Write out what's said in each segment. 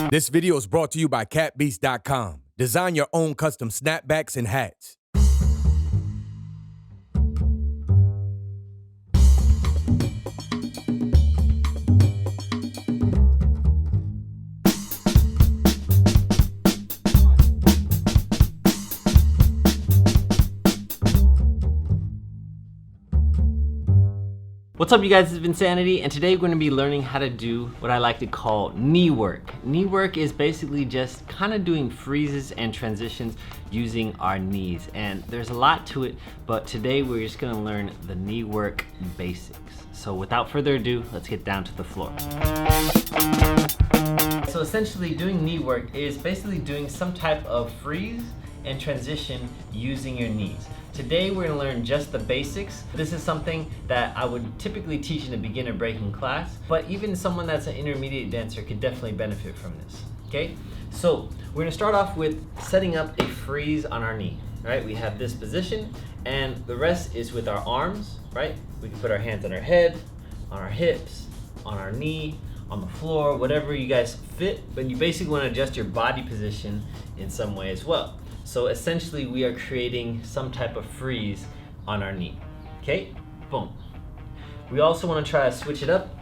This video is brought to you by catbeast.com. Design your own custom snapbacks and hats. What's up, you guys? It's Vincanity, and today we're going to be learning how to do what I like to call knee work. Knee work is basically just kind of doing freezes and transitions using our knees, and there's a lot to it, but today we're just going to learn the knee work basics. So without further ado, let's get down to the floor. So essentially, doing knee work is basically doing some type of freeze and transition using your knees. Today we're gonna learn just the basics. This is something that I would typically teach in a beginner breaking class, but even someone that's an intermediate dancer could definitely benefit from this, okay? So we're gonna start off with setting up a freeze on our knee, right? We have this position, and the rest is with our arms, right? We can put our hands on our head, on our hips, on our knee, on the floor, whatever you guys fit, but you basically wanna adjust your body position in some way as well. So essentially, we are creating some type of freeze on our knee, okay? Boom. We also wanna try to switch it up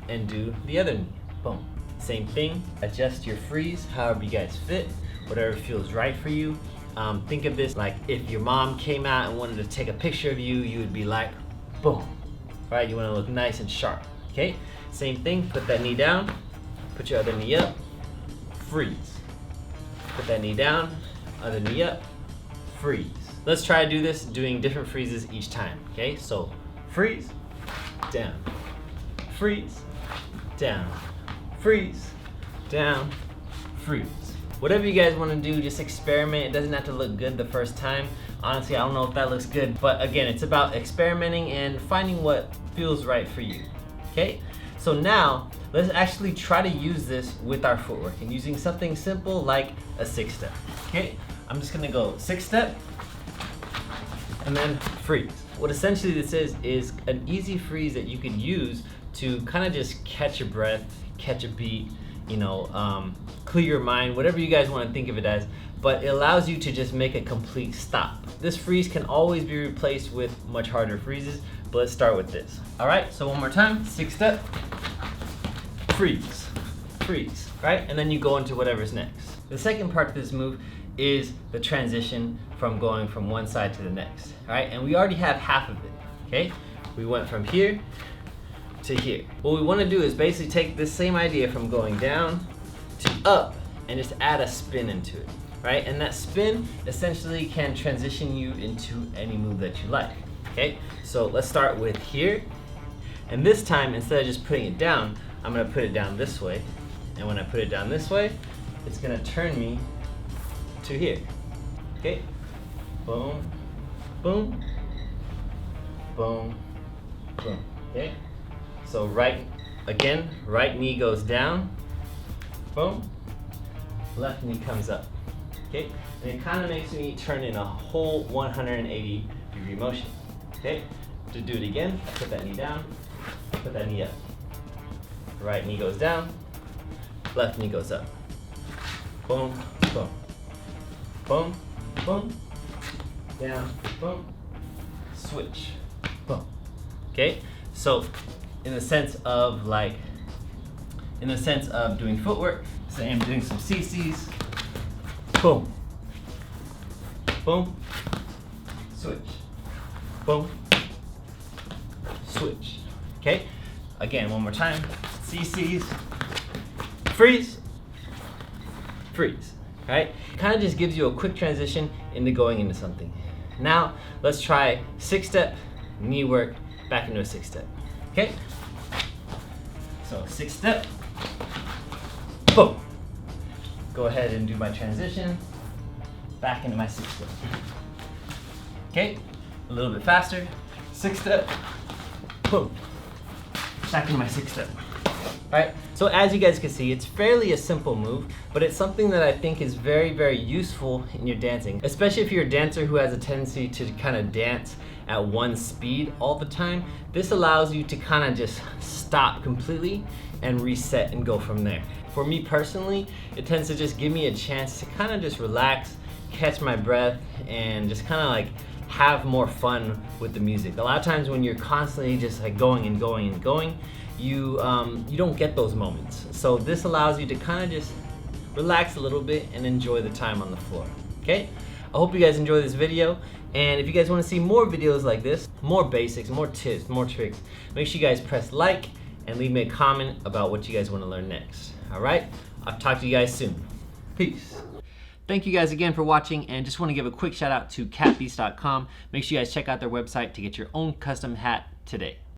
and do the other knee, boom. Same thing, adjust your freeze however you guys fit, whatever feels right for you. Think of this like if your mom came out and wanted to take a picture of you, you would be like, boom, right? You wanna look nice and sharp, okay? Same thing, put that knee down, put your other knee up, freeze. Put that knee down, other knee up, freeze. Let's try to do this doing different freezes each time, okay? So freeze, down, freeze, down, freeze, down, freeze. Whatever you guys wanna do, just experiment. It doesn't have to look good the first time. Honestly, I don't know if that looks good, but again, it's about experimenting and finding what feels right for you, okay? So now, let's actually try to use this with our footwork and using something simple like a 6-step, okay? I'm just gonna go 6-step and then freeze. What essentially this is an easy freeze that you could use to kind of just catch your breath, catch a beat, you know, clear your mind, whatever you guys wanna think of it as, but it allows you to just make a complete stop. This freeze can always be replaced with much harder freezes, but let's start with this. All right, so one more time, 6-step, freeze, freeze, right? And then you go into whatever's next. The second part of this move is the transition from going from one side to the next, all right? And we already have half of it, okay? We went from here to here. What we wanna do is basically take this same idea from going down to up and just add a spin into it, right? And that spin essentially can transition you into any move that you like, okay? So let's start with here. And this time, instead of just putting it down, I'm gonna put it down this way. And when I put it down this way, it's gonna turn me to here, okay? Boom, boom, boom, boom, okay? So right knee goes down, boom, left knee comes up, okay? And it kind of makes me turn in a whole 180-degree motion, okay? To do it again, I put that knee down, put that knee up. Right knee goes down, left knee goes up. Boom, boom. Boom, boom, down, boom, switch, boom. Okay, so in the sense of doing footwork, say I'm doing some CCs, boom, boom, switch, boom, switch. Okay, again, one more time, CCs, freeze, freeze. Right? Kind of just gives you a quick transition into going into something. Now, let's try 6-step, knee work, back into a 6-step, okay? So 6-step, boom. Go ahead and do my transition, back into my 6-step. Okay, a little bit faster, 6-step, boom. Back into my 6-step, Alright, so as you guys can see, it's fairly a simple move, but it's something that I think is very, very useful in your dancing, especially if you're a dancer who has a tendency to kind of dance at one speed all the time. This allows you to kind of just stop completely and reset and go from there. For me personally, it tends to just give me a chance to kind of just relax, catch my breath, and just kind of like have more fun with the music. A lot of times when you're constantly just like going and going and going, you don't get those moments. So this allows you to kind of just relax a little bit and enjoy the time on the floor. Okay? I hope you guys enjoy this video, and if you guys want to see more videos like this, more basics, more tips, more tricks, make sure you guys press like and leave me a comment about what you guys want to learn next. Alright? I'll talk to you guys soon. Peace. Thank you guys again for watching, and just want to give a quick shout out to catbeast.com. Make sure you guys check out their website to get your own custom hat today.